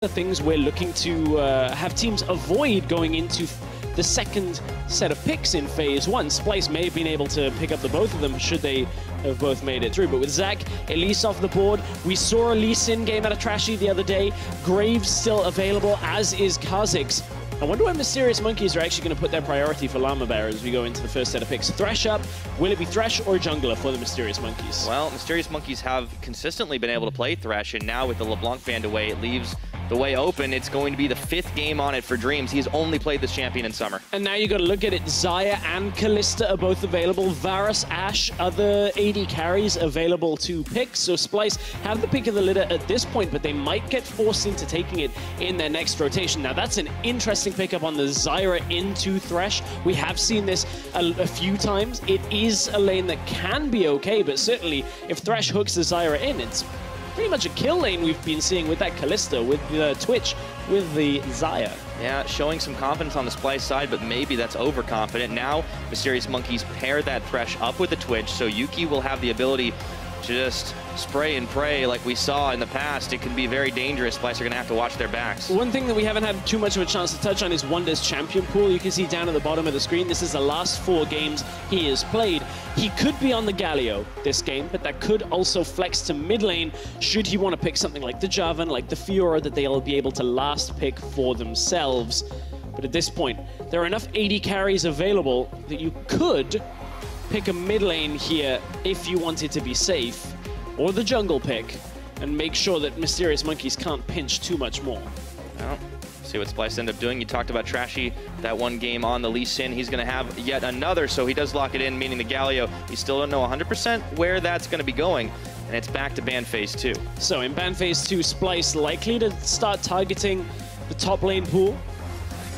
the things we're looking to have teams avoid going into the second set of picks in phase one. Splyce may have been able to pick up the both of them should they have both made it through. But with Zach, Elise off the board, we saw a Lee Sin game out of Trashy the other day. Graves still available, as is Kha'Zix. I wonder when Mysterious Monkeys are actually going to put their priority for Llama Bear as we go into the first set of picks. Thresh up. Will it be Thresh or Jungler for the Mysterious Monkeys? Well, Mysterious Monkeys have consistently been able to play Thresh, and now with the LeBlanc banned away, it leaves the way open. It's going to be the 5th game on it for Dreams. He's only played this champion in summer. And now you got to look at it. Xayah and Kalista are both available. Varus, Ashe, other AD carries available to pick. So Splyce have the pick of the litter at this point, but they might get forced into taking it in their next rotation. Now that's an interesting pickup on the Zyra into Thresh. We have seen this a few times. It is a lane that can be okay, but certainly if Thresh hooks the Zyra in, it's pretty much a kill lane we've been seeing with that Kalista, with the Twitch, with the Xayah. Yeah, showing some confidence on the Splyce side, but maybe that's overconfident. Now, Mysterious Monkeys pair that Thresh up with the Twitch, so Yuki will have the ability to just spray and pray like we saw in the past. It can be very dangerous. Splyce are going to have to watch their backs. One thing that we haven't had too much of a chance to touch on is Wunder's champion pool. You can see down at the bottom of the screen, this is the last 4 games he has played. He could be on the Galio this game, but that could also flex to mid lane should he want to pick something like the Jarvan, like the Fiora, that they'll be able to last pick for themselves. But at this point, there are enough AD carries available that you could pick a mid lane here if you wanted to be safe, or the jungle pick, and make sure that Mysterious Monkeys can't pinch too much more. Well, see what Splyce end up doing. You talked about Trashy, that one game on the Lee Sin. He's going to have yet another, so he does lock it in, meaning the Galio. You still don't know 100% where that's going to be going, and it's back to ban phase 2. So in ban phase 2, Splyce likely to start targeting the top lane pool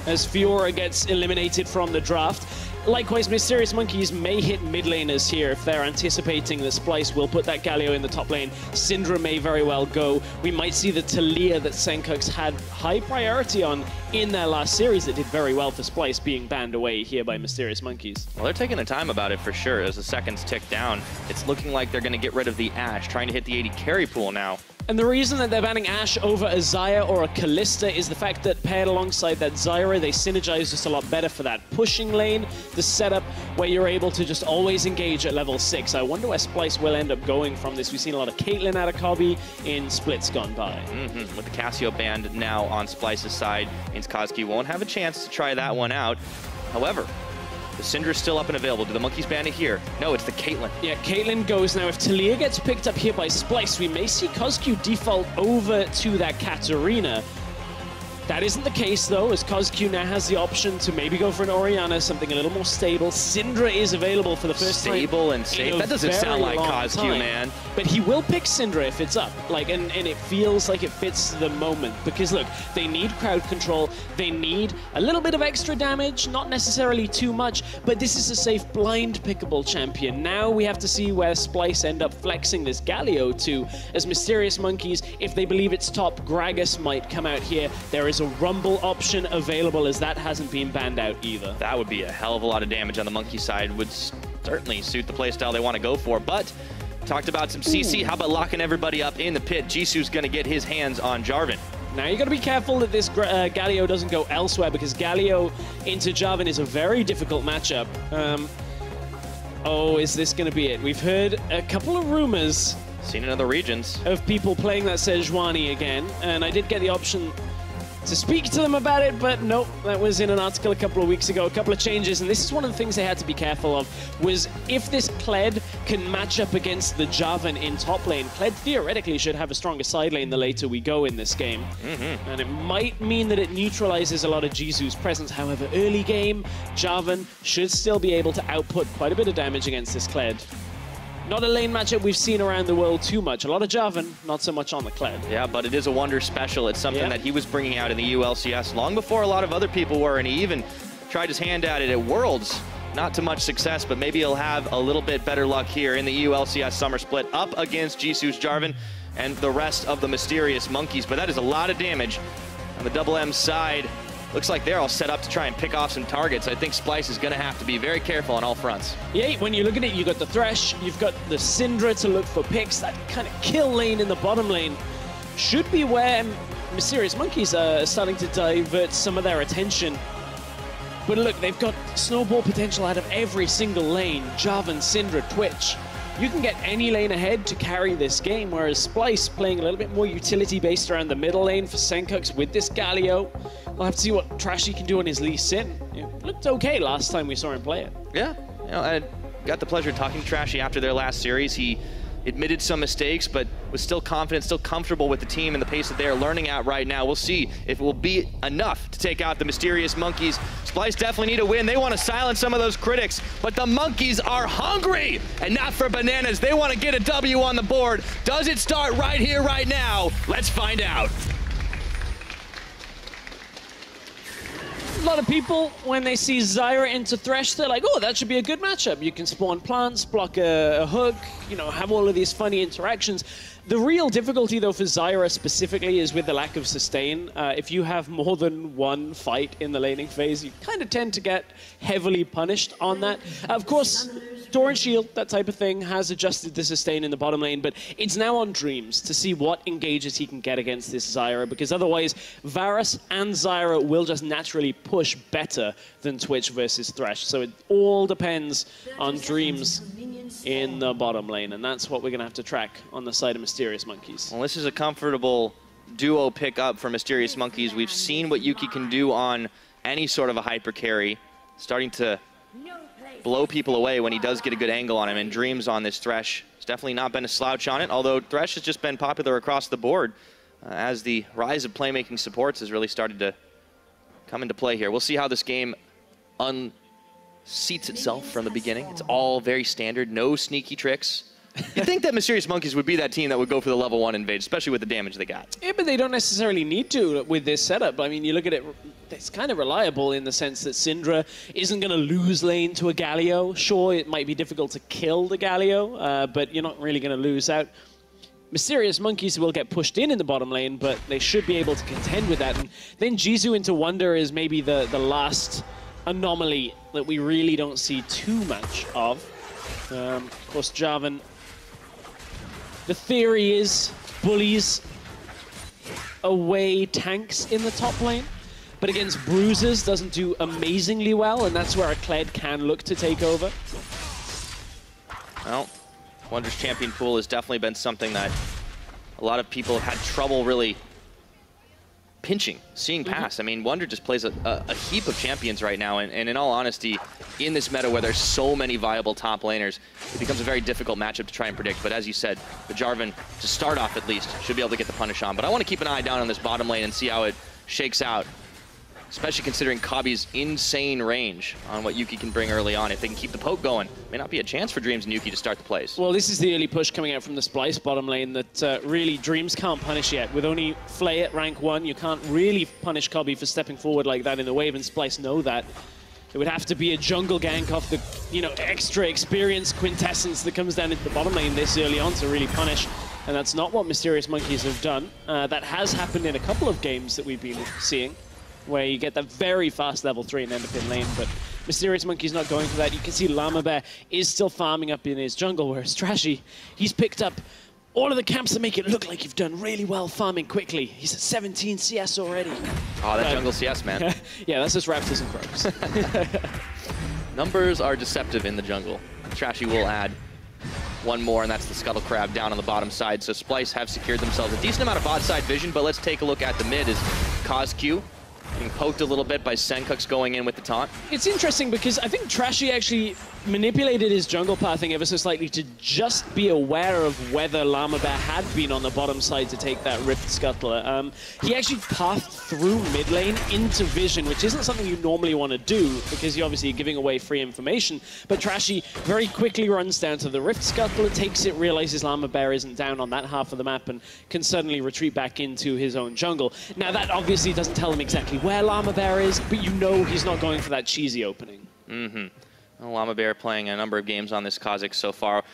as Fiora gets eliminated from the draft. Likewise, Mysterious Monkeys may hit mid laners here if they're anticipating that Splyce will put that Galio in the top lane. Syndra may very well go. We might see the Talia that Senkux had high priority on in their last series that did very well for Splyce being banned away here by Mysterious Monkeys. Well, they're taking their time about it for sure as the seconds tick down. It's looking like they're going to get rid of the Ashe, trying to hit the 80 carry pool now. And the reason that they're banning Ashe over a Xayah or a Kalista is the fact that paired alongside that Zyra, they synergize just a lot better for that pushing lane, the setup where you're able to just always engage at level 6. I wonder where Splyce will end up going from this. We've seen a lot of Caitlyn out of Cobby in splits gone by. With the Cassio band now on Splyce's side, means Kozki won't have a chance to try that one out. However, the Syndra's still up and available. Do the Monkeys ban it here? No, it's the Caitlyn. Yeah, Caitlyn goes now. If Talia gets picked up here by Splyce, we may see Kozki default over to that Katarina. That isn't the case, though, as Kozki now has the option to maybe go for an Orianna, something a little more stable. Syndra is available for the first time. Stable and safe. That doesn't sound like Kozki, man. But he will pick Syndra if it's up. And it feels like it fits the moment. Because, look, they need crowd control. They need a little bit of extra damage, not necessarily too much. But this is a safe blind pickable champion. Now we have to see where Splyce end up flexing this Galio to. As Mysterious Monkeys, if they believe it's top, Gragas might come out here. There is a Rumble option available, as that hasn't been banned out either. That would be a hell of a lot of damage on the Monkey side. Would certainly suit the playstyle they want to go for. But talked about some CC. How about locking everybody up in the pit? Jisoo's going to get his hands on Jarvan. Now you got to be careful that this Galio doesn't go elsewhere, because Galio into Jarvan is a very difficult matchup. Oh, is this going to be it? We've heard a couple of rumors. Seen in other regions. Of people playing that Sejuani again, and I did get the option to speak to them about it, but nope, that was in an article a couple of weeks ago, a couple of changes, and this is one of the things they had to be careful of, was if this Kled can match up against the Jarvan in top lane, Kled theoretically should have a stronger side lane the later we go in this game. And it might mean that it neutralizes a lot of Jisoo's presence. However, early game, Jarvan should still be able to output quite a bit of damage against this Kled. Not a lane matchup we've seen around the world too much. A lot of Jarvan, not so much on the Kled. Yeah, but it is a Wunder special. It's something that he was bringing out in the LCS long before a lot of other people were, and he even tried his hand at it at Worlds. Not to much success, but maybe he'll have a little bit better luck here in the LCS Summer Split up against Jisoo's Jarvan and the rest of the Mysterious Monkeys. But that is a lot of damage on the Double M side. Looks like they're all set up to try and pick off some targets. I think Splyce is going to have to be very careful on all fronts. Yeah, when you look at it, you've got the Thresh, you've got the Syndra to look for picks. That kind of kill lane in the bottom lane should be where Mysterious Monkeys are starting to divert some of their attention. But look, they've got snowball potential out of every single lane. Jarvan, Syndra, Twitch. You can get any lane ahead to carry this game, whereas Splyce playing a little bit more utility-based around the middle lane for Senkux with this Galio. We'll have to see what Trashy can do on his Lee Sin. It looked okay last time we saw him play it. Yeah, you know, I got the pleasure of talking to Trashy after their last series. He admitted some mistakes, but was still confident, still comfortable with the team and the pace that they're learning at right now. We'll see if it will be enough to take out the Mysterious Monkeys. Splyce definitely need a win. They want to silence some of those critics, but the Monkeys are hungry, and not for bananas. They want to get a W on the board. Does it start right here, right now? Let's find out. A lot of people, when they see Zyra into Thresh, they're like, oh, that should be a good matchup. You can spawn plants, block a hook, you know, have all of these funny interactions. The real difficulty, though, for Zyra specifically is with the lack of sustain. If you have more than one fight in the laning phase, you kind of tend to get heavily punished on that. Of course, Torrent Shield, that type of thing, has adjusted the sustain in the bottom lane, but it's now on Dreams to see what engages he can get against this Zyra, because otherwise, Varus and Zyra will just naturally push better than Twitch versus Thresh. So it all depends on Dreams in the bottom lane, and that's what we're going to have to track on the side of Mysterious Monkeys. Well, this is a comfortable duo pickup for Mysterious Monkeys. We've seen what Yuki can do on any sort of a hyper carry, starting to blow people away when he does get a good angle on him, and Dreams on this Thresh has definitely not been a slouch on it, although Thresh has just been popular across the board as the rise of playmaking supports has really started to come into play here. We'll see how this game unseats itself from the beginning. It's all very standard, no sneaky tricks. You'd think that Mysterious Monkeys would be that team that would go for the level 1 invade, especially with the damage they got. Yeah, but they don't necessarily need to with this setup. I mean, you look at it, it's kind of reliable in the sense that Syndra isn't going to lose lane to a Galio. Sure, it might be difficult to kill the Galio, but you're not really going to lose out. Mysterious Monkeys will get pushed in the bottom lane, but they should be able to contend with that. And then Jisoo into Wonder is maybe the last anomaly that we really don't see too much of. Of course, Jarvan. The theory is bullies away tanks in the top lane, but against bruisers doesn't do amazingly well, and that's where a Kled can look to take over. Well, Wonder's champion pool has definitely been something that a lot of people have had trouble really pinching, seeing past. I mean, Wonder just plays a heap of champions right now, and in all honesty, in this meta where there's so many viable top laners, it becomes a very difficult matchup to try and predict. But as you said, the Jarvan, to start off at least, should be able to get the punish on. But I want to keep an eye down on this bottom lane and see how it shakes out, especially considering Kabi's insane range on what Yuki can bring early on. If they can keep the poke going, may not be a chance for Dreams and Yuki to start the plays. Well, this is the early push coming out from the Splyce bottom lane that really Dreams can't punish yet. With only Flay at rank 1, you can't really punish Kabi for stepping forward like that in the wave, and Splyce know that. It would have to be a jungle gank off the, you know, extra experience quintessence that comes down into the bottom lane this early on to really punish. And that's not what Mysterious Monkeys have done. That has happened in a couple of games that we've been seeing, where you get that very fast level 3 and end up in lane, but Mysterious Monkey's not going for that. You can see Llama Bear is still farming up in his jungle, whereas Trashy, he's picked up all of the camps that make it look like you've done really well farming quickly. He's at 17 CS already. Oh, that jungle CS, man. Yeah, that's just Raptors and Crows. Numbers are deceptive in the jungle. Trashy will add one more, and that's the Scuttle Crab down on the bottom side. So Splyce have secured themselves a decent amount of bot side vision, but let's take a look at the mid as CosQ getting poked a little bit by Senkux going in with the taunt. It's interesting because I think Trashy actually manipulated his jungle pathing ever so slightly to just be aware of whether Llama Bear had been on the bottom side to take that Rift Scuttler. He actually pathed through mid lane into vision, which isn't something you normally want to do because you're obviously giving away free information. But Trashy very quickly runs down to the Rift Scuttler, takes it, realizes Llama Bear isn't down on that half of the map, and can suddenly retreat back into his own jungle. Now that obviously doesn't tell him exactly where Llama Bear is, but you know he's not going for that cheesy opening. Well, Llama Bear playing a number of games on this Kha'Zix so far.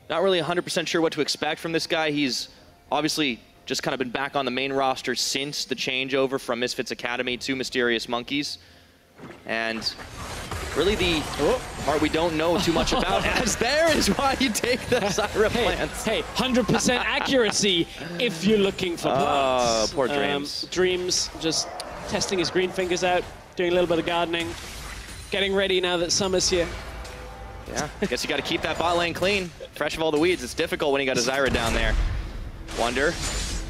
Not really 100% sure what to expect from this guy. He's obviously just kind of been back on the main roster since the changeover from Misfits Academy to Mysterious Monkeys. And really the part we don't know too much about, as there is why you take the Zyra plants. Hey, 100% accuracy if you're looking for plants. Oh, poor Dreams. Dreams just testing his green fingers out, doing a little bit of gardening, getting ready now that summer's here. Yeah, I guess you got to keep that bot lane clean, fresh of all the weeds. It's difficult when you got a Zyra down there. Wonder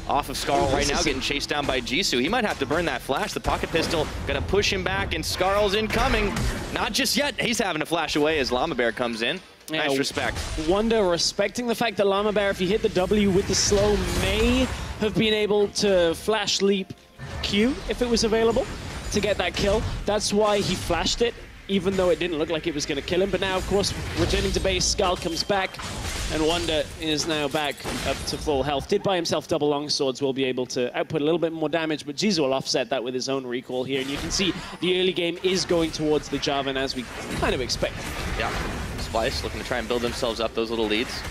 off of Skarl right now, getting chased down by Jisoo. He might have to burn that flash. The pocket pistol gonna push him back, and Skarl's incoming. Not just yet. He's having to flash away as Llama Bear comes in. Yeah, nice respect. Wonder respecting the fact that Llama Bear, if he hit the W with the slow, may have been able to flash leap Q if it was available to get that kill. That's why he flashed it, even though it didn't look like it was going to kill him. But now, of course, returning to base, Skarl comes back, and Wonder is now back up to full health. Did buy himself double longswords, will be able to output a little bit more damage, but Jisoo will offset that with his own recall here. And you can see the early game is going towards the Jarvan, as we kind of expect. Yeah, Splyce looking to try and build themselves up those little leads.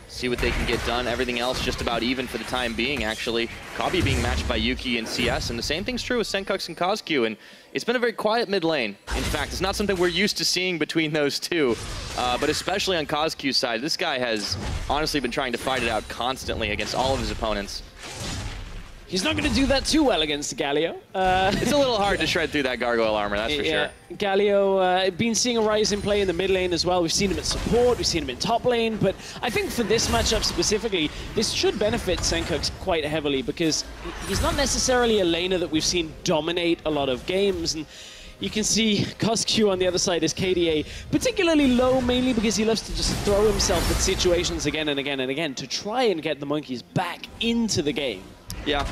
See what they can get done. Everything else just about even for the time being, actually. Kabi being matched by Yuki and CS, and the same thing's true with Senkux and KazQ, and it's been a very quiet mid lane. In fact, it's not something we're used to seeing between those two, but especially on KazQ's side, this guy has honestly been trying to fight it out constantly against all of his opponents. He's not going to do that too well against Galio. It's a little hard to shred through that gargoyle armor, that's for sure. Galio, been seeing a rise in play in the mid lane as well. We've seen him at support, we've seen him in top lane, but I think for this matchup specifically, this should benefit Senkux quite heavily because he's not necessarily a laner that we've seen dominate a lot of games. And you can see KazQ on the other side is KDA, particularly low, mainly because he loves to just throw himself at situations again and again and again to try and get the monkeys back into the game. Yeah.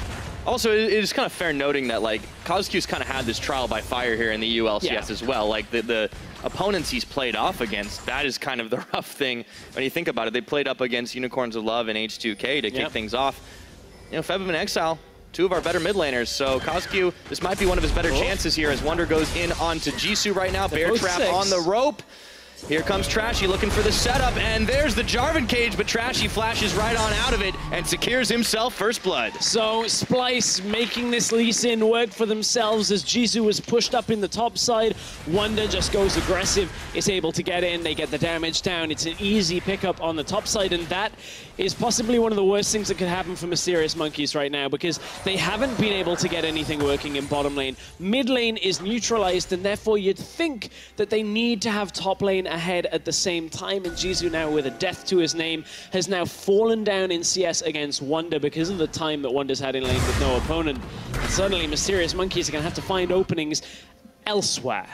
Also, it is kind of fair noting that, like, KazQ's kind of had this trial by fire here in the LCS as well. Like, the opponents he's played off against, that is kind of the rough thing when you think about it. They played up against Unicorns of Love and H2K to kick things off. You know, Feb in Exile, two of our better mid laners. So KazQ, this might be one of his better chances here as Wonder goes in onto Jisoo right now. Bear trap on the rope. Here comes Trashy looking for the setup, and there's the Jarvan cage, but Trashy flashes right on out of it and secures himself first blood. So Splyce making this Lee Sin work for themselves as Jisoo was pushed up in the top side. Wonder just goes aggressive, is able to get in, they get the damage down. It's an easy pickup on the top side, and that is possibly one of the worst things that could happen for Mysterious Monkeys right now because they haven't been able to get anything working in bottom lane. Mid lane is neutralized, and therefore you'd think that they need to have top lane ahead at the same time, and Jisoo now with a death to his name has now fallen down in CS against Wonder because of the time that Wonder's had in lane with no opponent. And suddenly Mysterious Monkeys are going to have to find openings elsewhere.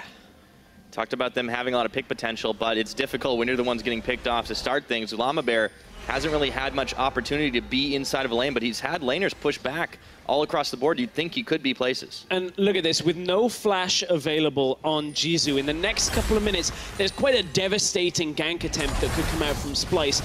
Talked about them having a lot of pick potential, but it's difficult when you're the ones getting picked off to start things. Llama Bear hasn't really had much opportunity to be inside of a lane, but he's had laners push back all across the board. You'd think he could be places. And look at this, with no flash available on Jisoo, in the next couple of minutes, there's quite a devastating gank attempt that could come out from Splyce.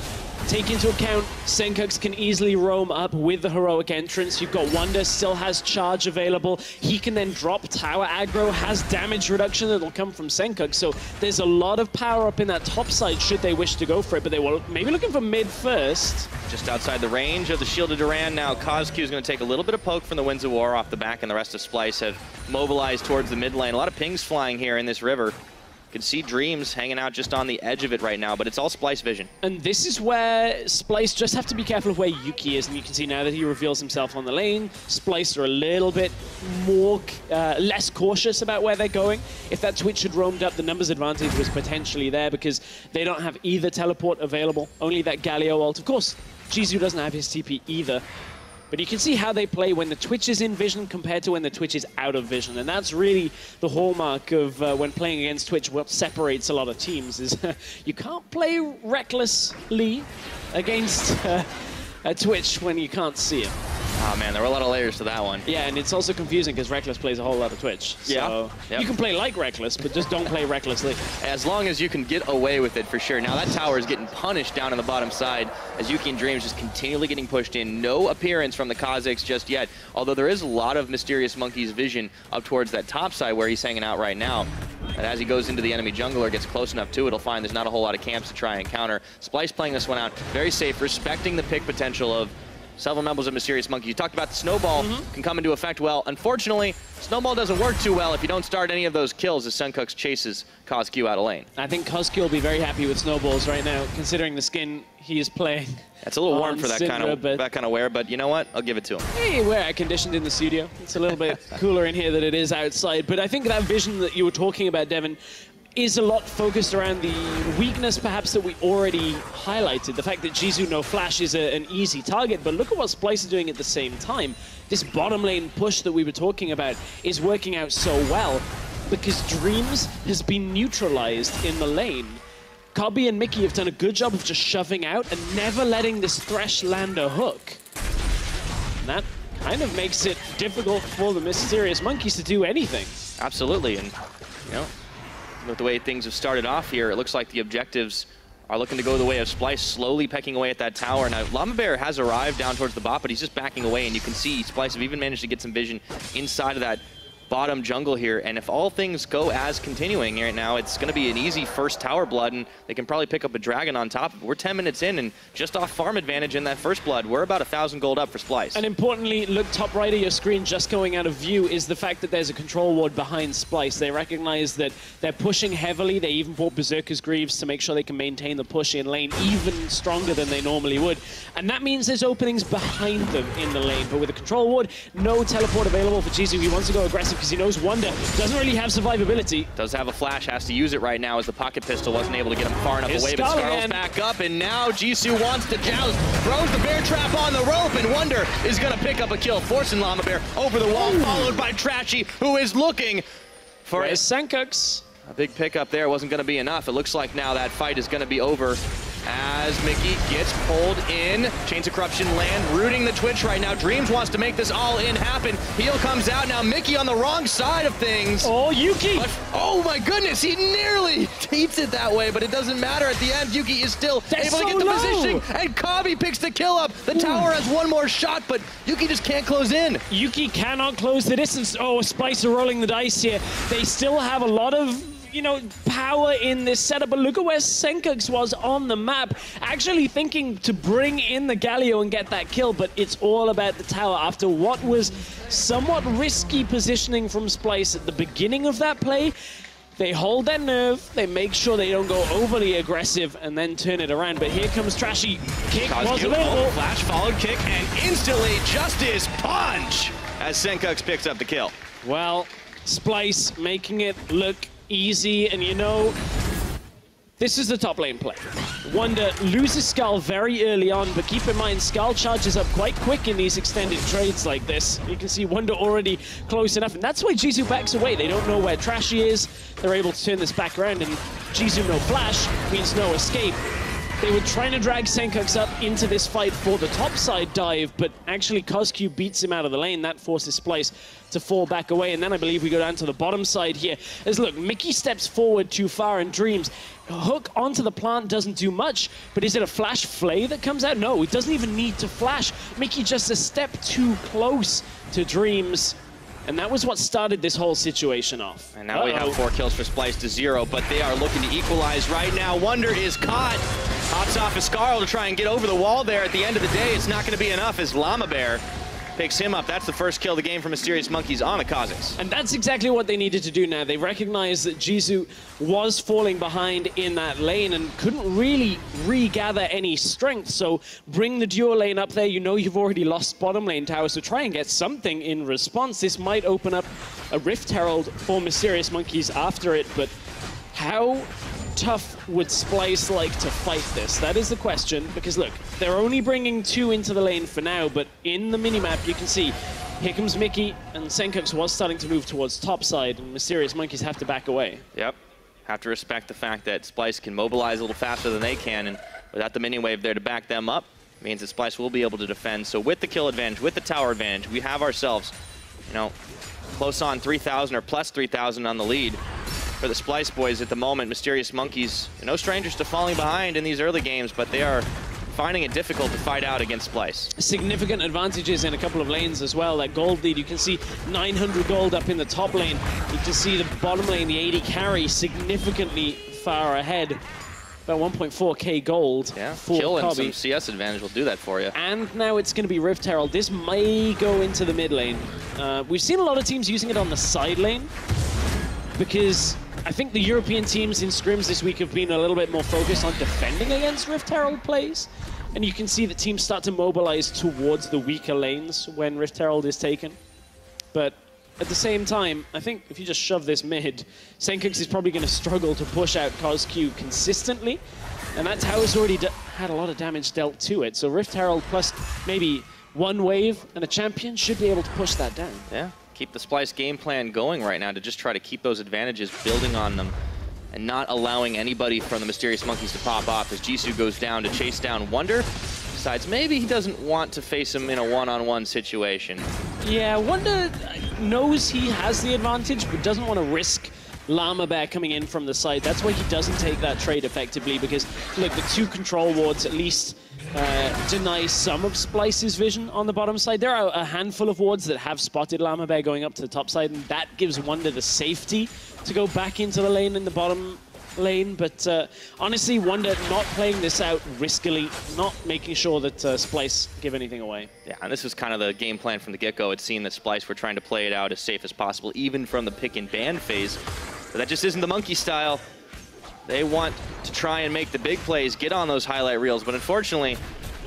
Take into account, Senkux can easily roam up with the heroic entrance. You've got Wonder, still has charge available. He can then drop tower aggro, has damage reduction that'll come from Senkux. So there's a lot of power up in that top side should they wish to go for it, but they were maybe looking for mid first. Just outside the range of the Shield of Duran now. KazQ is going to take a little bit of poke from the Winds of War off the back, and the rest of Splyce have mobilized towards the mid lane. A lot of pings flying here in this river. You can see Dreams hanging out just on the edge of it right now, but it's all Splyce vision. And this is where Splyce just have to be careful of where Yuki is, and you can see now that he reveals himself on the lane, Splyce are a little bit more, less cautious about where they're going. If that Twitch had roamed up, the numbers advantage was potentially there because they don't have either teleport available, only that Galio ult. Of course, Jisoo doesn't have his TP either. But you can see how they play when the Twitch is in vision compared to when the Twitch is out of vision. And that's really the hallmark of when playing against Twitch. What separates a lot of teams is you can't play recklessly against a Twitch when you can't see him. Oh man, there were a lot of layers to that one. Yeah, and it's also confusing because Reckless plays a whole lot of Twitch. So you can play like Reckless, but just don't play recklessly. As long as you can get away with it, for sure. Now that tower is getting punished down on the bottom side as Yuki and Dreams just continually getting pushed in. No appearance from the Kazakhs just yet, although there is a lot of Mysterious Monkey's vision up towards that top side where he's hanging out right now. And as he goes into the enemy jungle or gets close enough to it, he'll find there's not a whole lot of camps to try and counter. Splyce playing this one out very safe, respecting the pick potential of several members of Mysterious Monkey. You talked about the snowball can come into effect. Well, unfortunately, snowball doesn't work too well if you don't start any of those kills as Senkux chases Cosq out of lane. I think Cosq will be very happy with snowballs right now, considering the skin he is playing. That's a little warm for that kind of wear, but you know what? I'll give it to him. Hey, we're air conditioned in the studio. It's a little bit cooler in here than it is outside, but I think that vision that you were talking about, Devin, is a lot focused around the weakness perhaps that we already highlighted. The fact that Jisoo no flash is an easy target, but look at what Splyce is doing at the same time. This bottom lane push that we were talking about is working out so well because Dreams has been neutralized in the lane. Cobby and Mickey have done a good job of just shoving out and never letting this Thresh land a hook. And that kind of makes it difficult for the Mysterious Monkeys to do anything. Absolutely, and you know, with the way things have started off here, it looks like the objectives are looking to go the way of Splyce, slowly pecking away at that tower. Now, Llama Bear has arrived down towards the bot, but he's just backing away, and you can see Splyce have even managed to get some vision inside of that bottom jungle here, and if all things go as continuing right now, it's going to be an easy first tower blood, and they can probably pick up a dragon on top of it. We're 10 minutes in, and just off farm advantage in that first blood, we're about 1,000 gold up for Splyce. And importantly, look top right of your screen, just going out of view, is the fact that there's a control ward behind Splyce. They recognize that they're pushing heavily. They even bought Berserker's Greaves to make sure they can maintain the push in lane even stronger than they normally would. And that means there's openings behind them in the lane. But with a control ward, no teleport available for Jisoo. He wants to go aggressive because he knows Wonder doesn't really have survivability. Does have a flash, has to use it right now as the pocket pistol wasn't able to get him far enough away, but Skarl's back up, and now Jisoo wants to joust, throws the bear trap on the rope, and Wonder is going to pick up a kill, forcing Llama Bear over the wall, followed by Trashy, who is looking for a Senkux. A big pickup there wasn't going to be enough. It looks like now that fight is going to be over as Mickey gets pulled in. Chains of Corruption land, rooting the Twitch right now. Dreams wants to make this all in happen. Heal comes out now. Mickey on the wrong side of things. Oh, Yuki! But, oh my goodness, he nearly eats it that way, but it doesn't matter at the end. Yuki is still able to get the positioning, and Cobby picks the kill up. The tower has one more shot, but Yuki just can't close in. Yuki cannot close the distance. Oh, Splyce are rolling the dice here. They still have a lot of, you know, power in this setup, but look at where Senkux was on the map, actually thinking to bring in the Galio and get that kill, but it's all about the tower after what was somewhat risky positioning from Splyce at the beginning of that play. They hold their nerve, they make sure they don't go overly aggressive and then turn it around, but here comes Trashy. Kick was available. Flash followed kick, and instantly Justice punch as Senkux picks up the kill. Well, Splyce making it look easy, and you know, this is the top lane play. Wonder loses Skull very early on, but keep in mind, Skull charges up quite quick in these extended trades like this. You can see Wonder already close enough, and that's why Jisoo backs away. They don't know where Trashy is. They're able to turn this back around, and Jisoo no flash means no escape. They were trying to drag Senkux up into this fight for the topside dive, but actually Cosq beats him out of the lane. That forces Splyce to fall back away, and then I believe we go down to the bottom side here. As look, Mickey steps forward too far and Dreams. Hook onto the plant doesn't do much, but is it a flash flay that comes out? No, it doesn't even need to flash. Mickey just a step too close to Dreams. And that was what started this whole situation off. And now we have 4 kills for Splyce to 0, but they are looking to equalize right now. Wonder is caught. Hops off of Skarl to try and get over the wall there. At the end of the day, it's not going to be enough as Llama Bear picks him up. That's the first kill of the game for Mysterious Monkeys on the Kha'Zix. And that's exactly what they needed to do now. They recognized that Jisoo was falling behind in that lane and couldn't really regather any strength. So bring the duo lane up there. You know you've already lost bottom lane tower, so try and get something in response. This might open up a Rift Herald for Mysterious Monkeys after it, but how tough would Splyce like to fight this? That is the question, because look, they're only bringing 2 into the lane for now, but in the minimap you can see here comes Mickey, and Senkux was starting to move towards top side, and Mysterious Monkeys have to back away. Yep, have to respect the fact that Splyce can mobilize a little faster than they can, and without the mini wave there to back them up, means that Splyce will be able to defend. So with the kill advantage, with the tower advantage, we have ourselves, you know, close on 3,000 or plus 3,000 on the lead. For the Splyce boys at the moment, Mysterious Monkeys, no strangers to falling behind in these early games, but they are finding it difficult to fight out against Splyce. Significant advantages in a couple of lanes as well. That gold lead, you can see 900 gold up in the top lane. You can see the bottom lane, the 80 carry, significantly far ahead. about 1.4k gold. Yeah, for kill and Kobe. some CS advantage will do that for you. And now it's going to be Rift Herald. This may go into the mid lane. We've seen a lot of teams using it on the side lane because I think the European teams in scrims this week have been a little bit more focused on defending against Rift Herald plays. And you can see that teams start to mobilize towards the weaker lanes when Rift Herald is taken. But at the same time, I think if you just shove this mid, Senkux is probably going to struggle to push out CosQ consistently. And that tower's already had a lot of damage dealt to it. So Rift Herald plus maybe one wave and a champion should be able to push that down. Yeah, keep the Splyce game plan going right now to just try to keep those advantages, building on them, and not allowing anybody from the Mysterious Monkeys to pop off as Jisoo goes down to chase down Wonder. Decides maybe he doesn't want to face him in a one-on-one situation. Yeah, Wonder knows he has the advantage, but doesn't want to risk Llama Bear coming in from the side. That's why he doesn't take that trade effectively, because, look, the 2 control wards at least deny some of Splyce's vision on the bottom side. There are a handful of wards that have spotted Llama Bear going up to the top side, and that gives Wonder the safety to go back into the lane in the bottom lane. But honestly, Wonder not playing this out riskily, not making sure that Splyce give anything away. Yeah, and this was kind of the game plan from the get-go. It seemed that Splyce were trying to play it out as safe as possible, even from the pick and ban phase. But that just isn't the Monkey style. They want to try and make the big plays, get on those highlight reels. But unfortunately,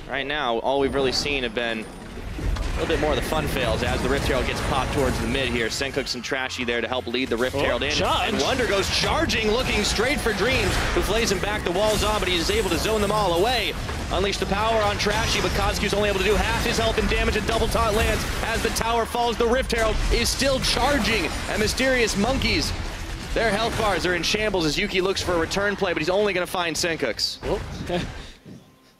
right now, all we've really seen have been a little bit more of the fun fails as the Rift Herald gets popped towards the mid here. Senkux and Trashy there to help lead the Rift Herald in. Charge. And Wonder goes charging, looking straight for Dreams, who flays him back the walls on, but he's able to zone them all away. Unleash the power on Trashy, but CosQ's only able to do half his health and damage, and double taunt lands as the tower falls. The Rift Herald is still charging, and Mysterious Monkeys, their health bars are in shambles as Yuki looks for a return play, but he's only going to find Senkux. Oh.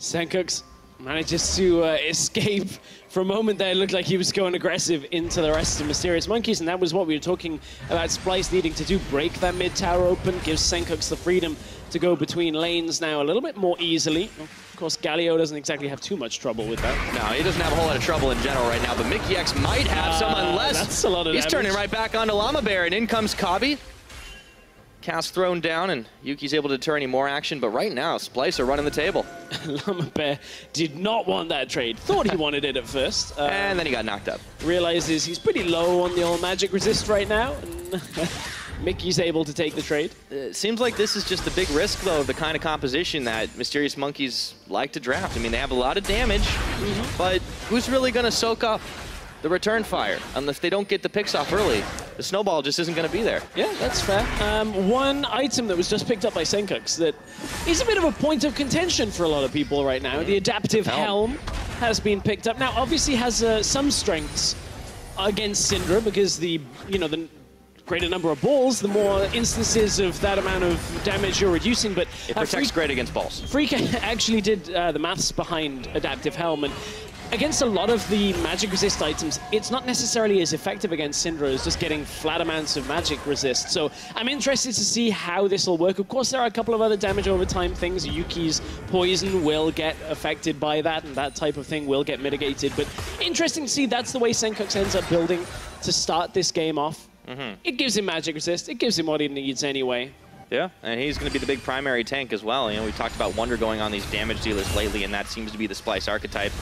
Senkux manages to escape. For a moment there, it looked like he was going aggressive into the rest of Mysterious Monkeys, and that was what we were talking about Splyce needing to do. Break that mid tower open, gives Senkux the freedom to go between lanes now a little bit more easily. Of course, Galio doesn't exactly have too much trouble with that. No, he doesn't have a whole lot of trouble in general right now, but Mickey X might have some unless that's a lot of he's damage. turning right back onto Llama Bear, and in comes Kabi. Cast thrown down, and Yuki's able to deter any more action, but right now, Splyce are running the table. Llama Bear did not want that trade. Thought he wanted it at first. And then he got knocked up. Realizes he's pretty low on the old magic resist right now, and Mickey's able to take the trade. It seems like this is just the big risk, though, of the kind of composition that Mysterious Monkeys like to draft. I mean, they have a lot of damage, but who's really going to soak up the return fire unless they don't get the picks off early? The snowball just isn't going to be there. Yeah, that's fair. One item that was just picked up by Senkux that is a bit of a point of contention for a lot of people right now. The Adaptive Helm has been picked up. Now, obviously has some strengths against Syndra because the greater number of balls, the more instances of that amount of damage you're reducing. But it protects great against balls. Freak actually did the maths behind Adaptive Helm, and against a lot of the magic resist items, it's not necessarily as effective against Syndra as just getting flat amounts of magic resist. So I'm interested to see how this will work. Of course, there are a couple of other damage over time things. Yuki's poison will get affected by that, and that type of thing will get mitigated. But interesting to see that's the way Senkux ends up building to start this game off. It gives him magic resist. It gives him what he needs anyway. Yeah, and he's going to be the big primary tank as well. You know, we talked about Wonder going on these damage dealers lately, and that seems to be the Splyce archetype.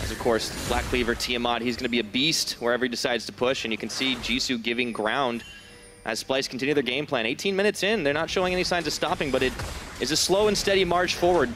As of course, Black Cleaver, Tiamat, he's going to be a beast wherever he decides to push, and you can see Jisoo giving ground as Splyce continue their game plan. 18 minutes in, they're not showing any signs of stopping, but it is a slow and steady march forward,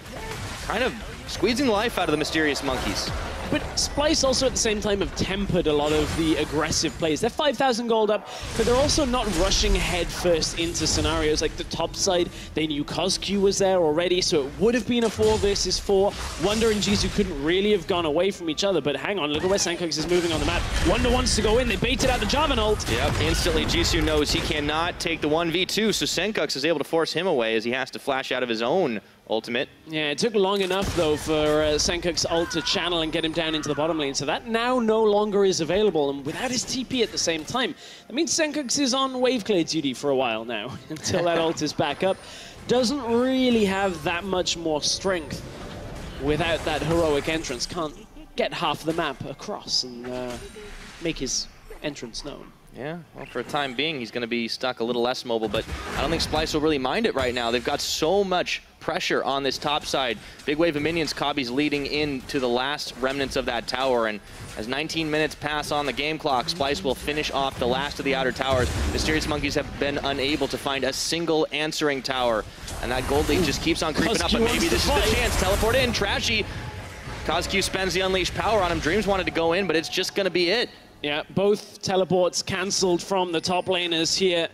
kind of squeezing the life out of the Mysterious Monkeys. But Splyce also at the same time have tempered a lot of the aggressive plays. They're 5,000 gold up, but they're also not rushing headfirst into scenarios like the top side. They knew CosQ was there already, so it would have been a 4 versus 4. Wonder and Jisoo couldn't really have gone away from each other, but hang on, look at where Senkux is moving on the map. Wonder wants to go in, they baited out the Jarvan ult. Yep, instantly Jisoo knows he cannot take the 1v2, so Senkux is able to force him away as he has to flash out of his own ultimate. Yeah, it took long enough, though, for Senkux ult to channel and get him down into the bottom lane, so that now no longer is available, and without his TP at the same time. That means Senkux is on wave clear duty for a while now, until that ult is back up. Doesn't really have that much more strength without that heroic entrance. Can't get half the map across and make his entrance known. Yeah, well, for a time being, he's going to be stuck a little less mobile, but I don't think Splyce will really mind it right now. They've got so much pressure on this top side. Big wave of minions, Kabi's leading into the last remnants of that tower, and as 19 minutes pass on the game clock, Splyce will finish off the last of the outer towers. Mysterious Monkeys have been unable to find a single answering tower, and that gold lead just keeps on creeping up, but maybe this is the chance. Teleport in, Trashy. Cosq spends the unleashed power on him. Dreams wanted to go in, but it's just gonna be it. Yeah, both teleports cancelled from the top laners here.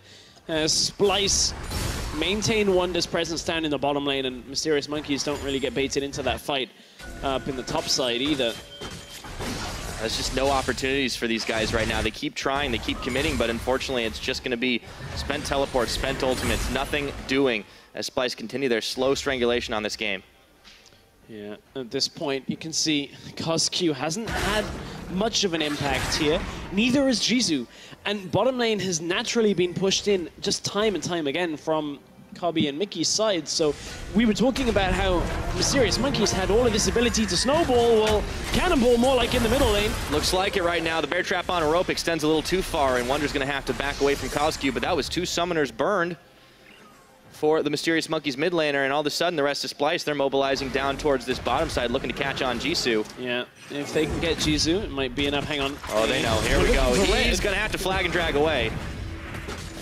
Splyce maintain Wonder's presence down in the bottom lane, and Mysterious Monkeys don't really get baited into that fight up in the top side either. There's just no opportunities for these guys right now. They keep trying, they keep committing, but unfortunately it's just going to be spent teleports, spent ultimates, nothing doing as Splyce continue their slow strangulation on this game. Yeah, at this point you can see Cosq hasn't had much of an impact here. Neither has Jisoo. And bottom lane has naturally been pushed in just time and time again from Kabi and Mickey's side. So we were talking about how Mysterious Monkeys had all of this ability to snowball. Well, cannonball more like in the middle lane. Looks like it right now. The bear trap on a rope extends a little too far, and Wonder's going to have to back away from Cosq, but that was 2 summoners burned for the Mysterious Monkeys mid laner, and all of a sudden the rest of Splyce, they're mobilizing down towards this bottom side, looking to catch on Jisoo. Yeah, if they can get Jisoo, it might be enough. Hang on. Oh, they know. Here we go. He's going to have to flag and drag away.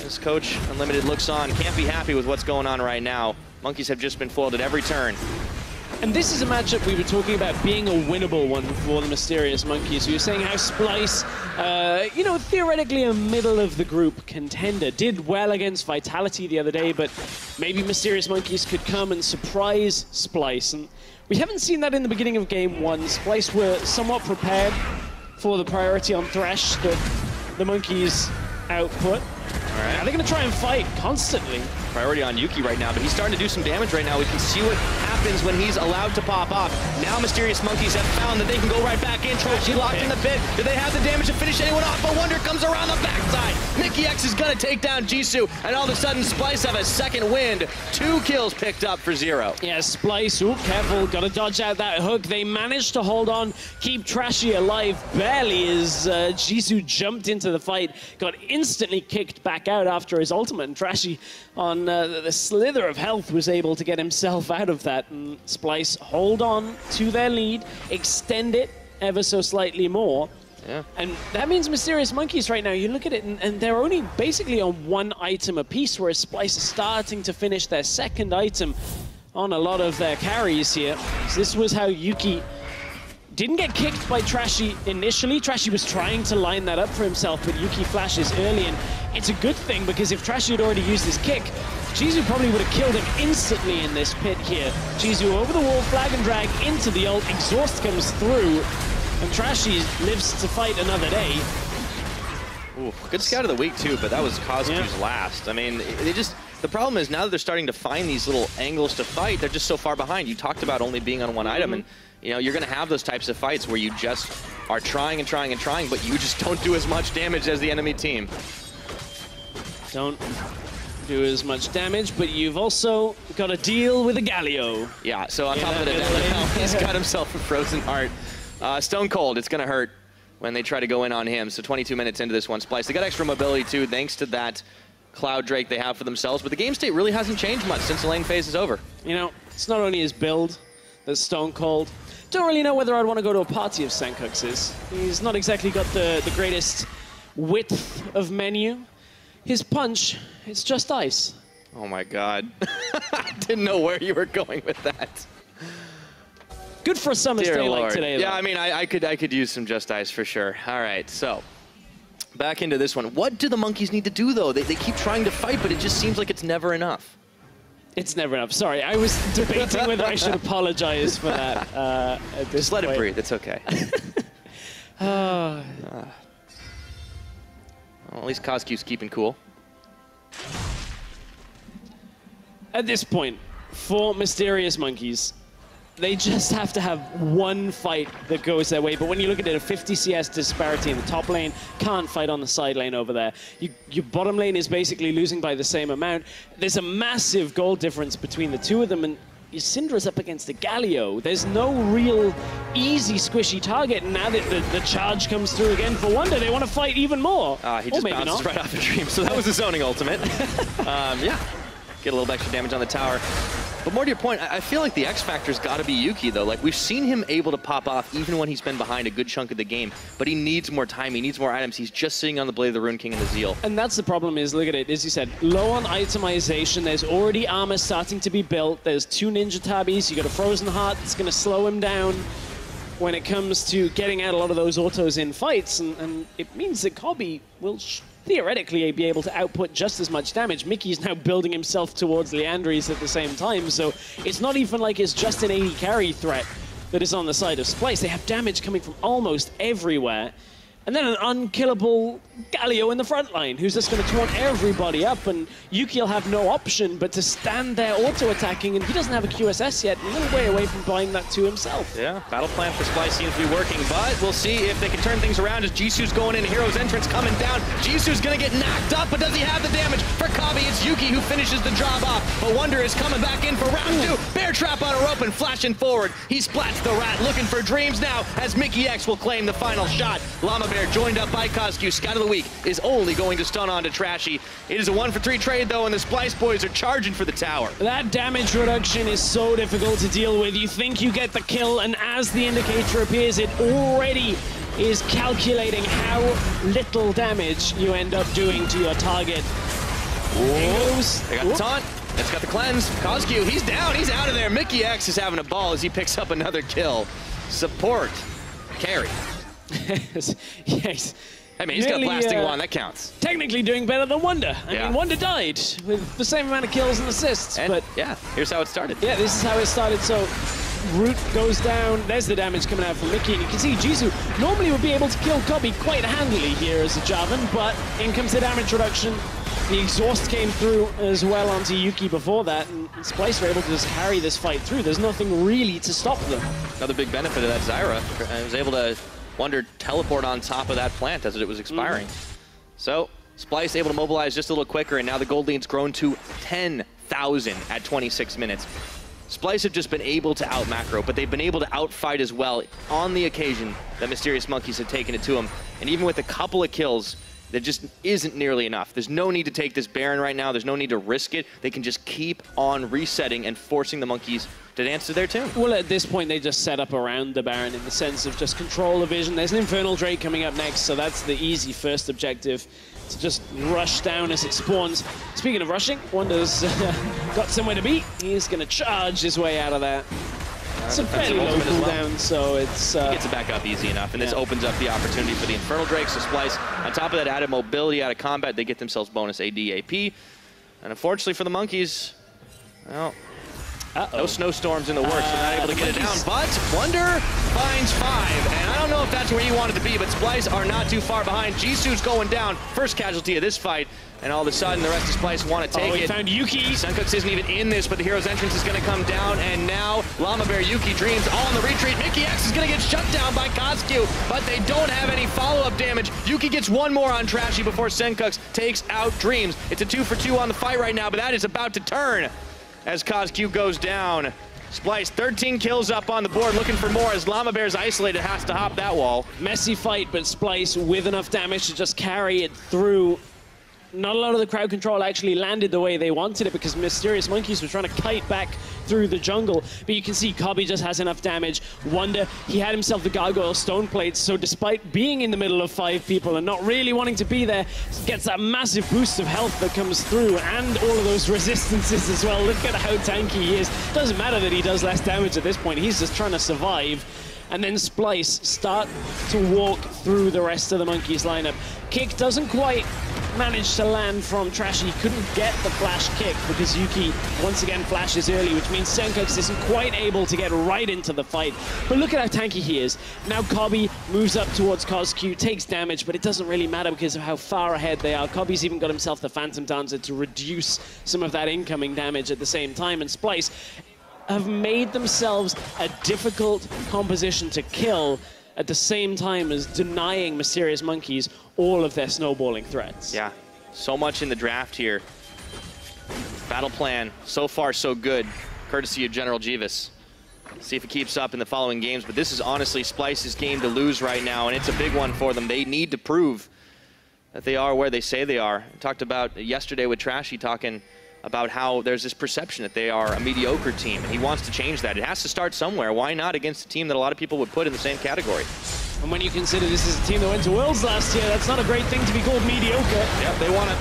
As Coach Unlimited looks on, can't be happy with what's going on right now. Monkeys have just been foiled at every turn. And this is a matchup we were talking about being a winnable one for the Mysterious Monkeys. We were saying how Splyce, you know, theoretically a middle-of-the-group contender, did well against Vitality the other day, but maybe Mysterious Monkeys could come and surprise Splyce. And we haven't seen that in the beginning of Game 1. Splyce were somewhat prepared for the priority on Thresh that the Monkeys output. All right. Now they're going to try and fight constantly. Priority on Yuki right now, but he's starting to do some damage right now. We can see what happens when he's allowed to pop off. Now Mysterious Monkeys have found that they can go right back in. Trashy locked in the pit. Do they have the damage to finish anyone off? But Wonder comes around the backside. Mikyx is going to take down Jisoo, and all of a sudden Splyce have a second wind. 2 kills picked up for 0. Yeah, Splyce, ooh, careful, got to dodge out that hook. They managed to hold on, keep Trashy alive barely as Jisoo jumped into the fight, got instantly kicked back out after his ultimate, and Trashy on the slither of health was able to get himself out of that. And Splyce hold on to their lead, extend it ever so slightly more. Yeah. And that means Mysterious Monkeys right now, you look at it, and they're only basically on 1 item apiece, whereas Splyce is starting to finish their 2nd item on a lot of their carries here. So this was how Yuki didn't get kicked by Trashy initially. Trashy was trying to line that up for himself, but Yuki flashes early, and it's a good thing because if Trashy had already used his kick, Jisoo probably would have killed him instantly in this pit here. Jisoo over the wall, flag and drag into the ult, exhaust comes through, and Trashy lives to fight another day. Ooh, good scout of the week too, but that was Cosq's last. I mean, the problem is now that they're starting to find these little angles to fight, they're just so far behind. You talked about only being on 1 item, and you know, you're going to have those types of fights where you just are trying and trying and trying, but you just don't do as much damage as the enemy team. Don't do as much damage, but you've also got to deal with a Galio. Yeah, so on top of it, he's got himself a frozen heart. Stone Cold, it's going to hurt when they try to go in on him. So 22 minutes into this one, Splyce. They got extra mobility too, thanks to that Cloud Drake they have for themselves, but the game state really hasn't changed much since the lane phase is over. You know, it's not only his build that's Stone Cold. Don't really know whether I'd want to go to a party of Sankux's. He's not exactly got the greatest width of menu. His punch, it's just ice. Oh my God. I didn't know where you were going with that. Good for a summer's day like today, though. Yeah, I mean, I could use some just ice for sure. All right, so back into this one. What do the Monkeys need to do, though? They keep trying to fight, but it just seems like it's never enough. It's never enough. Sorry, I was debating whether I should apologize for that. At this Just let it breathe. It's okay. Oh. Well, at least Cosq's keeping cool. At this point, for Mysterious Monkeys, they just have to have 1 fight that goes their way. But when you look at it, a 50 CS disparity in the top lane, can't fight on the side lane over there. Your bottom lane is basically losing by the same amount. There's a massive goal difference between the 2 of them, and your Syndra's up against the Galio. There's no real easy, squishy target, and now that the charge comes through again for Wonder, they want to fight even more. He just bounces right off the dream, so that was a zoning ultimate. Yeah, get a little extra damage on the tower. But more to your point, I feel like the X factor's got to be Yuki, though. Like, we've seen him able to pop off even when he's been behind a good chunk of the game, but he needs more time, he needs more items. He's just sitting on the Blade of the Rune King and the Zeal. And that's the problem is, look at it, as you said, low on itemization, there's already armor starting to be built, there's 2 Ninja Tabis, you got a Frozen Heart that's going to slow him down when it comes to getting out a lot of those autos in fights, and it means that Kobbe will theoretically be able to output just as much damage. Mickey's now building himself towards Leandri's at the same time, so it's not even like it's just an 80 carry threat that is on the side of Splyce. They have damage coming from almost everywhere. And then an unkillable Galio in the front line, who's just going to taunt everybody up, and Yuki will have no option but to stand there auto-attacking, and he doesn't have a QSS yet, a little way away from buying that to himself. Yeah, battle plan for Splyce seems to be working, but we'll see if they can turn things around as Jisoo's going in, Hero's Entrance coming down. Jisoo's going to get knocked up, but does he have the damage? For Kobbe, it's Yuki who finishes the job off, but Wonder is coming back in for round 2. Bear Trap on a rope and flashing forward. He splats the rat, looking for Dreams now, as Mickey X will claim the final shot. Llama Bear joined up by Coscu. Scout of the Week is only going to stun onto Trashy. It is a 1-for-3 trade, though, and the Splyce boys are charging for the tower. That damage reduction is so difficult to deal with. You think you get the kill, and as the indicator appears, it already is calculating how little damage you end up doing to your target. They got the taunt. It's got the cleanse. Coscu, he's down. He's out of there. Mickey X is having a ball as he picks up another kill. Support. Carry. Yes. I mean, he's got blasting wand, that counts. Technically doing better than Wonder. I mean, Wonder died with the same amount of kills and assists, but yeah, here's how it started. Yeah, this is how it started. So Root goes down. There's the damage coming out from Mickey, and you can see Jisoo normally would be able to kill Kobbe quite handily here as a Javan, but in comes the damage reduction. The exhaust came through as well onto Yuki before that, and Splyce were able to just carry this fight through. There's nothing really to stop them. Another big benefit of that Zyra. I was able to Wonder teleport on top of that plant as it was expiring. So Splyce able to mobilize just a little quicker, and now the gold lead's grown to 10,000 at 26 minutes. Splyce have just been able to out-macro, but they've been able to outfight as well on the occasion that Mysterious Monkeys have taken it to them. And even with a couple of kills, there just isn't nearly enough. There's no need to take this Baron right now. There's no need to risk it. They can just keep on resetting and forcing the Monkeys to dance to their tune. Well, at this point, they just set up around the Baron in the sense of just control the vision. There's an Infernal Drake coming up next, so that's the easy first objective, to just rush down as it spawns. Speaking of rushing, Wonder's got somewhere to be. He's going to charge his way out of there. It's a fairly low cooldown, so it's... he gets it back up easy enough, and this opens up the opportunity for the Infernal Drake. So Splyce, on top of that added mobility out of combat, they get themselves bonus AD, AP. And unfortunately for the Monkeys, well, no snowstorms in the works, so not able to get it down. But Wonder finds 5, and I don't know if that's where you wanted to be, but Splyce are not too far behind. Jisoo's going down, first casualty of this fight, and all of a sudden the rest of Splyce want to take it. He found Yuki. Senkux isn't even in this, but the Hero's Entrance is going to come down, and now Llama Bear, Yuki, Dreams all in the retreat. Mickey X is going to get shut down by Coscu, but they don't have any follow-up damage. Yuki gets one more on Trashy before Senkux takes out Dreams. It's a 2-for-2 on the fight right now, but that is about to turn as Coscu goes down. Splyce, 13 kills up on the board, looking for more as Llama Bear's isolated, has to hop that wall. Messy fight, but Splyce with enough damage to just carry it through. Not a lot of the crowd control actually landed the way they wanted it because Mysterious Monkeys were trying to kite back through the jungle. But you can see Kobbe just has enough damage. Wonder, he had himself the Gargoyle Stone Plates, so despite being in the middle of 5 people and not really wanting to be there, gets that massive boost of health that comes through and all of those resistances as well. Look at how tanky he is. Doesn't matter that he does less damage at this point. He's just trying to survive. And then Splyce start to walk through the rest of the Monkeys lineup. Kick doesn't quite manage to land from Trashy. He couldn't get the flash kick because Yuki once again flashes early, which means Senkux isn't quite able to get right into the fight. But look at how tanky he is. Now Kobbe moves up towards Coscu, takes damage, but it doesn't really matter because of how far ahead they are. Kobbe's even got himself the Phantom Dancer to reduce some of that incoming damage at the same time, and Splyce have made themselves a difficult composition to kill at the same time as denying Mysterious Monkeys all of their snowballing threats. Yeah, so much in the draft here. Battle plan, so far so good, courtesy of General Jeeves. See if it keeps up in the following games, but this is honestly Splyce's game to lose right now, and it's a big one for them. They need to prove that they are where they say they are. I talked about yesterday with Trashy talking about how there's this perception that they are a mediocre team, and he wants to change that. It has to start somewhere. Why not against a team that a lot of people would put in the same category? And when you consider this is a team that went to Worlds last year, that's not a great thing to be called mediocre. Yep, they want to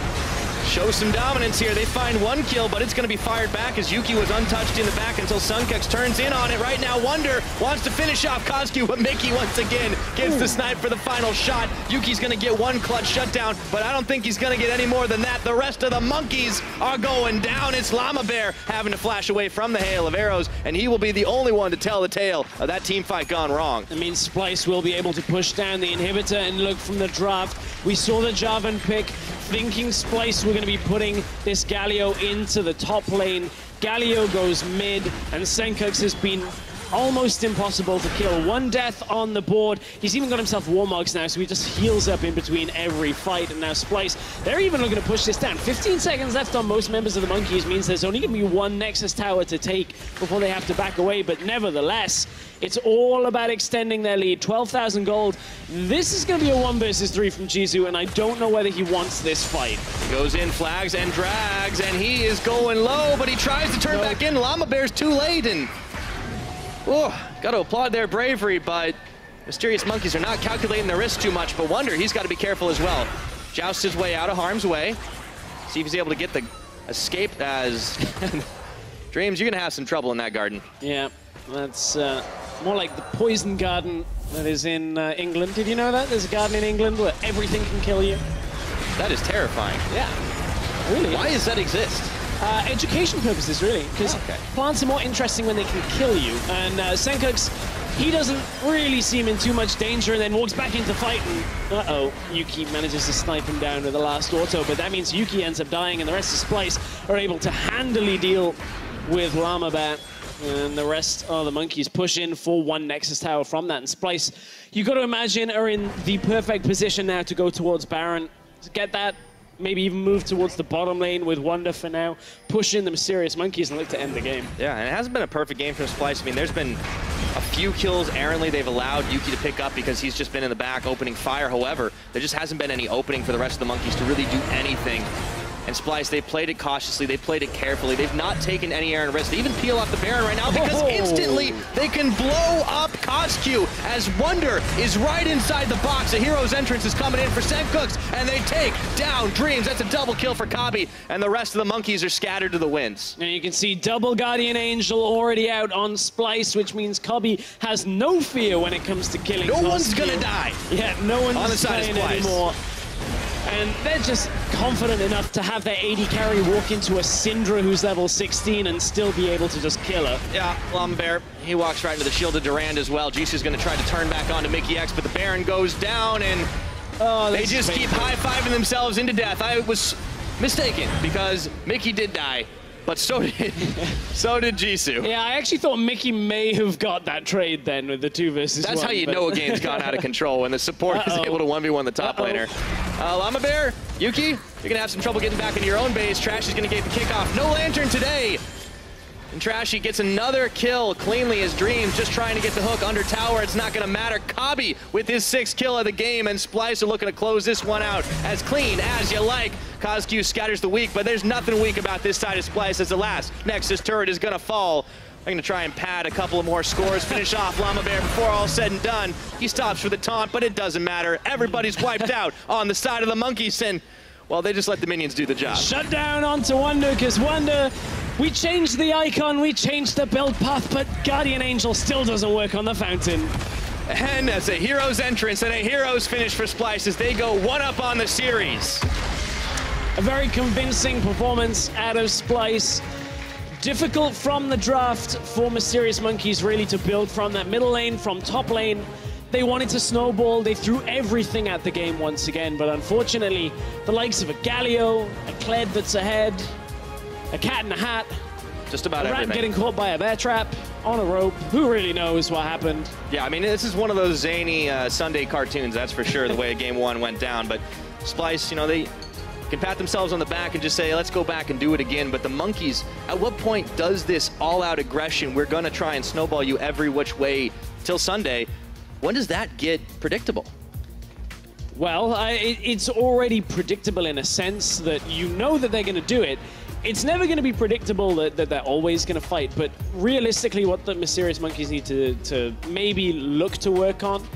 show some dominance here. They find one kill, but it's going to be fired back as Yuki was untouched in the back until Sunkex turns in on it. Right now, Wonder wants to finish off Koskyu, but Mickey once again gets the snipe for the final shot. Yuki's going to get one clutch shutdown, but I don't think he's going to get any more than that. The rest of the monkeys are going down. It's Llama Bear having to flash away from the hail of arrows, and he will be the only one to tell the tale of that team fight gone wrong. It means Splyce will be able to push down the inhibitor, and look, from the draft, we saw the Jarvan pick, thinking Splyce were going to be putting this Galio into the top lane. Galio goes mid, and Sunkex has been almost impossible to kill. One death on the board. He's even got himself Warmogs now, so he just heals up in between every fight. And now Splyce, they're even looking to push this down. 15 seconds left on most members of the Monkeys means there's only going to be one Nexus tower to take before they have to back away. But nevertheless, it's all about extending their lead. 12,000 gold. This is going to be a 1 versus 3 from Jisoo, and I don't know whether he wants this fight. Goes in, flags, and drags, and he is going low, but he tries to turn back in. Llama Bear's too late, and oh, got to applaud their bravery, but Mysterious Monkeys are not calculating the risk too much. But Wonder, he's got to be careful as well. Jousts his way out of harm's way. See if he's able to get the escape as Dreams, you're going to have some trouble in that garden. Yeah, that's more like the poison garden that is in England. Did you know that? There's a garden in England where everything can kill you. That is terrifying. Yeah, really. Why does that exist? Education purposes, really, because plants are more interesting when they can kill you. And Sunkex, he doesn't really seem in too much danger, and then walks back into fight, and uh-oh, Yuki manages to snipe him down with the last auto, but that means Yuki ends up dying, and the rest of Splyce are able to handily deal with Llama Bear. And the rest of the Monkeys push in for one Nexus Tower from that. And Splyce, you got to imagine, are in the perfect position now to go towards Baron, to get that, maybe even move towards the bottom lane with Wonder for now, push in the Mysterious Monkeys and look to end the game. Yeah, and it hasn't been a perfect game from Splyce. I mean, there's been a few kills errantly they've allowed Yuki to pick up because he's just been in the back opening fire. However, there just hasn't been any opening for the rest of the Monkeys to really do anything. And Splyce, they played it cautiously, they played it carefully. They've not taken any errant risks. They even peel off the Baron right now because instantly they can blow up Koskyu as Wonder is right inside the box. A hero's entrance is coming in for Sunkex, and they take down Dreams. That's a double kill for Kabi, and the rest of the Monkeys are scattered to the winds. And you can see double Guardian Angel already out on Splyce, which means Kabi has no fear when it comes to killing Koskyu. No one's gonna die. Yeah, no one's on the side of Splyce anymore. And they're just confident enough to have their AD carry walk into a Syndra who's level 16 and still be able to just kill her. Yeah, Llama Bear, he walks right into the shield of Durand as well. Jisoo's going to try to turn back onto Mickey X, but the Baron goes down, and they just keep high-fiving themselves into death. I was mistaken because Mickey did die, but so did Jisoo. Yeah, I actually thought Mickey may have got that trade then with the 2 versus 1. That's how you know a game's gone out of control, when the support is able to 1v1 the top laner. Llama Bear, Yuki, you're going to have some trouble getting back into your own base. Trashy's going to get the kickoff. No Lantern today. And Trashy gets another kill cleanly as Dreams just trying to get the hook under tower. It's not going to matter. Kabi with his 6th kill of the game, and Splyce are looking to close this one out as clean as you like. Koskyu scatters the weak, but there's nothing weak about this side of Splyce as the last Nexus turret is going to fall. I'm going to try and pad a couple of more scores, finish off Llama Bear before all said and done. He stops for the taunt, but it doesn't matter. Everybody's wiped out on the side of the Monkeys, and, well, they just let the minions do the job. Shut down onto Wonder, because Wonder, we changed the icon, we changed the build path, but Guardian Angel still doesn't work on the fountain. And as a hero's entrance and a hero's finish for Splyce as they go 1-up on the series. A very convincing performance out of Splyce. Difficult from the draft for Mysterious Monkeys really to build from that middle lane, from top lane. They wanted to snowball, they threw everything at the game once again, but unfortunately, the likes of a Galio, a Kled that's ahead, a cat in a hat, just about a rat everything. Getting caught by a bear trap on a rope. Who really knows what happened? Yeah, I mean, this is one of those zany Sunday cartoons, that's for sure, the way Game 1 went down. But Splyce, you know, they can pat themselves on the back and just say, let's go back and do it again. But the Monkeys, at what point does this all-out aggression, we're going to try and snowball you every which way till Sunday, when does that get predictable? Well, it's already predictable in a sense that you know that they're going to do it. it's never going to be predictable that they're always going to fight, but realistically what the Mysterious Monkeys need to maybe look to work on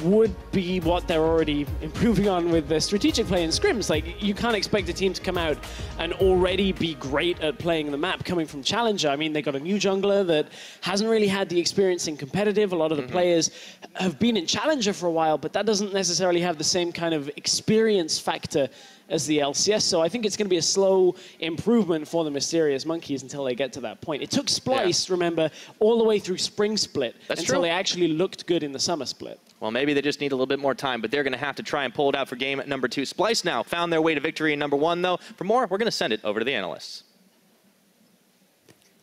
would be what they're already improving on with the strategic play in scrims. Like, you can't expect a team to come out and already be great at playing the map coming from Challenger. I mean, they got a new jungler that hasn't really had the experience in competitive. A lot of the players have been in Challenger for a while, but that doesn't necessarily have the same kind of experience factor as the LCS. So I think it's going to be a slow improvement for the Mysterious Monkeys until they get to that point. It took Splyce, remember, all the way through Spring Split until they actually looked good in the Summer Split. Well, maybe they just need a little bit more time, but they're going to have to try and pull it out for game number 2. Splyce now found their way to victory in number 1, though. For more, we're going to send it over to the analysts.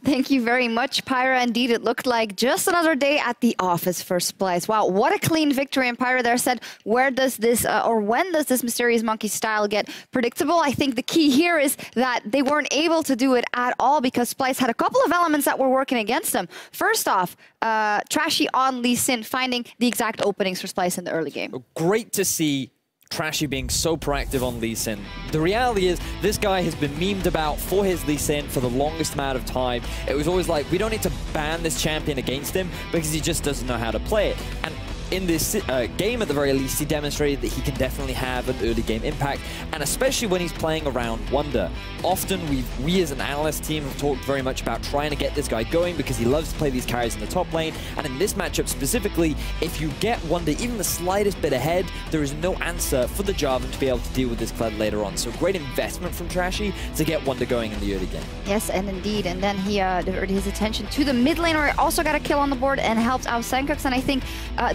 Thank you very much, Pyra. Indeed, it looked like just another day at the office for Splyce. Wow, what a clean victory. And Pyra there said, where does this, or when does this Mysterious Monkey style get predictable? I think the key here is that they weren't able to do it at all because Splyce had a couple of elements that were working against them. First off, Trashy on Lee Sin finding the exact openings for Splyce in the early game. Great to see Trashy being so proactive on Lee Sin. The reality is, this guy has been memed about for his Lee Sin for the longest amount of time. It was always like, we don't need to ban this champion against him because he just doesn't know how to play it. And in this game, at the very least, he demonstrated that he can definitely have an early game impact, and especially when he's playing around Wunder. Often, we as an analyst team have talked very much about trying to get this guy going because he loves to play these carries in the top lane, and in this matchup specifically, if you get Wunder even the slightest bit ahead, there is no answer for the Jarvan to be able to deal with this Kled later on. So great investment from Trashy to get Wunder going in the early game. Yes, and indeed, and then he diverted his attention to the mid lane where he also got a kill on the board and helped out Senkux, and I think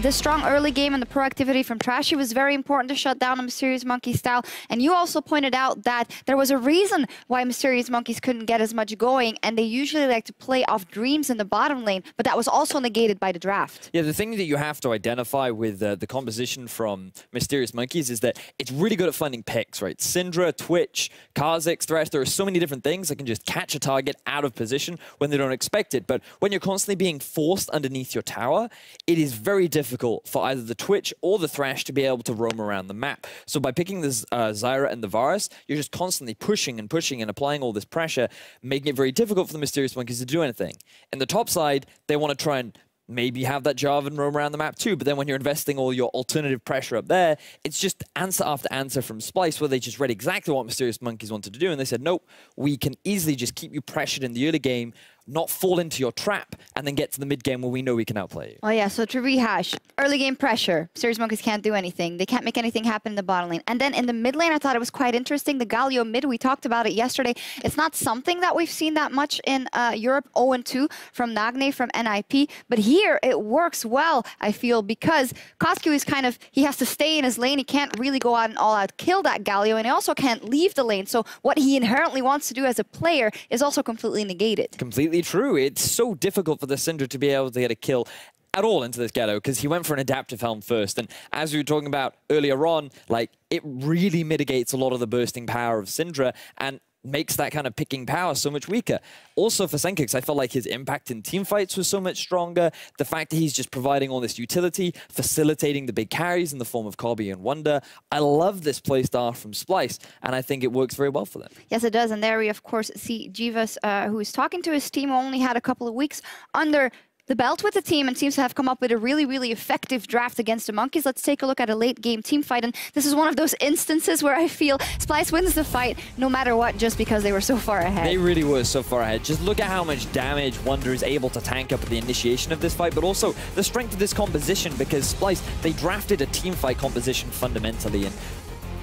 this strong early game and the proactivity from Trashy was very important to shut down a Mysterious Monkey style. And you also pointed out that there was a reason why Mysterious Monkeys couldn't get as much going, and they usually like to play off Dreams in the bottom lane, but that was also negated by the draft. Yeah, the thing that you have to identify with the composition from Mysterious Monkeys is that it's really good at finding picks, right? Syndra, Twitch, Kha'Zix, Thresh, there are so many different things that can just catch a target out of position when they don't expect it. But when you're constantly being forced underneath your tower, it is very difficult for either the Twitch or the Thresh to be able to roam around the map. So by picking this Zyra and the Varus, you're just constantly pushing and pushing and applying all this pressure, making it very difficult for the Mysterious Monkeys to do anything. In the top side, they want to try and maybe have that Jarvan roam around the map too, but then when you're investing all your alternative pressure up there, it's just answer after answer from Splyce where they just read exactly what Mysterious Monkeys wanted to do, and they said, nope, we can easily just keep you pressured in the early game, not fall into your trap, and then get to the mid game where we know we can outplay you. Oh yeah, so to rehash, early game pressure, Mysterious Monkeys can't do anything. They can't make anything happen in the bottom lane. And then in the mid lane, I thought it was quite interesting. The Galio mid, we talked about it yesterday. It's not something that we've seen that much in Europe, 0-2 from Nagne, from NIP. But here, it works well, I feel, because Koskyu is kind of, he has to stay in his lane. He can't really go out and all-out kill that Galio, and he also can't leave the lane. So what he inherently wants to do as a player is also completely negated. Completely true. It's so difficult for the Syndra to be able to get a kill at all into this ghetto because he went for an adaptive helm first, and as we were talking about earlier on, like, it really mitigates a lot of the bursting power of Syndra and makes that kind of picking power so much weaker. Also for Senkix, I felt like his impact in teamfights was so much stronger. The fact that he's just providing all this utility, facilitating the big carries in the form of Kobe and Wunder. I love this playstyle from Splyce, and I think it works very well for them. Yes, it does. And there we, of course, see Jivas, who is talking to his team, who only had a couple of weeks under the belt with the team and seems to have come up with a really, really effective draft against the Monkeys. Let's take a look at a late game team fight, and this is one of those instances where I feel Splyce wins the fight no matter what, just because they were so far ahead. They really were so far ahead. Just look at how much damage Wunder is able to tank up at the initiation of this fight, but also the strength of this composition, because Splyce, they drafted a team fight composition fundamentally, and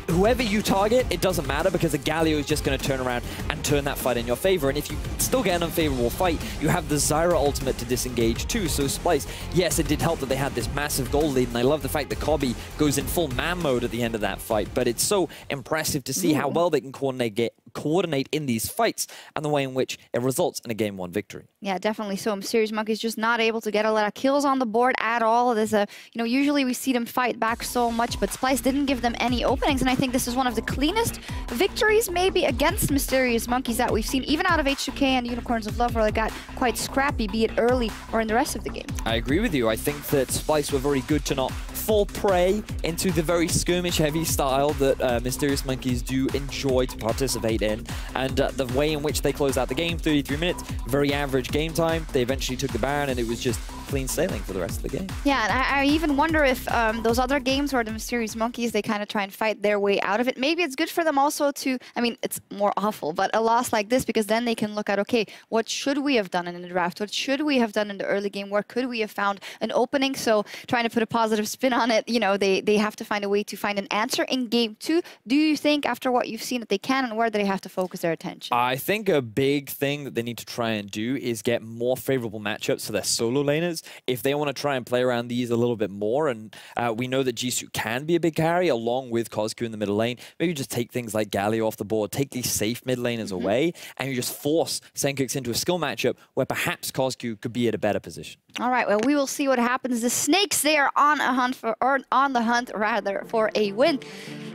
whoever you target, it doesn't matter because the Galio is just going to turn around and turn that fight in your favor. And if you still get an unfavorable fight, you have the Zyra ultimate to disengage too. So Splyce, yes, it did help that they had this massive gold lead, and I love the fact that Kobe goes in full man mode at the end of that fight. But it's so impressive to see how well they can coordinate in these fights and the way in which it results in a game 1 victory. Yeah, definitely. So Mysterious Monkeys just not able to get a lot of kills on the board at all. There's a, you know, usually we see them fight back so much, but Splyce didn't give them any openings, and I think this is one of the cleanest victories maybe against Mysterious Monkeys that we've seen, even out of H2K and Unicorns of Love, where they got quite scrappy, be it early or in the rest of the game. I agree with you. I think that Splyce were very good to not fall prey into the very skirmish-heavy style that Mysterious Monkeys do enjoy to participate in. And the way in which they closed out the game, 33 minutes, very average game time. They eventually took the Baron, and it was just clean sailing for the rest of the game. Yeah, and I even wonder if those other games where the Mysterious Monkeys, they kind of try and fight their way out of it. Maybe it's good for them also to, I mean, it's more awful, but a loss like this, because then they can look at, okay, what should we have done in the draft? What should we have done in the early game? Where could we have found an opening? So trying to put a positive spin on it, you know, they have to find a way to find an answer in game 2. Do you think, after what you've seen, that they can, and where do they have to focus their attention? I think a big thing that they need to try and do is get more favorable matchups for their solo laners if they want to try and play around these a little bit more. And we know that Jisoo can be a big carry along with Kozku in the middle lane. Maybe just take things like Galio off the board, take these safe mid laners away, and you just force Senkix into a skill matchup where perhaps Kozku could be at a better position. All right, well, we will see what happens. The Snakes, they are on a hunt for, or on the hunt rather, for a win.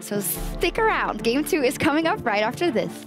So stick around. Game 2 is coming up right after this.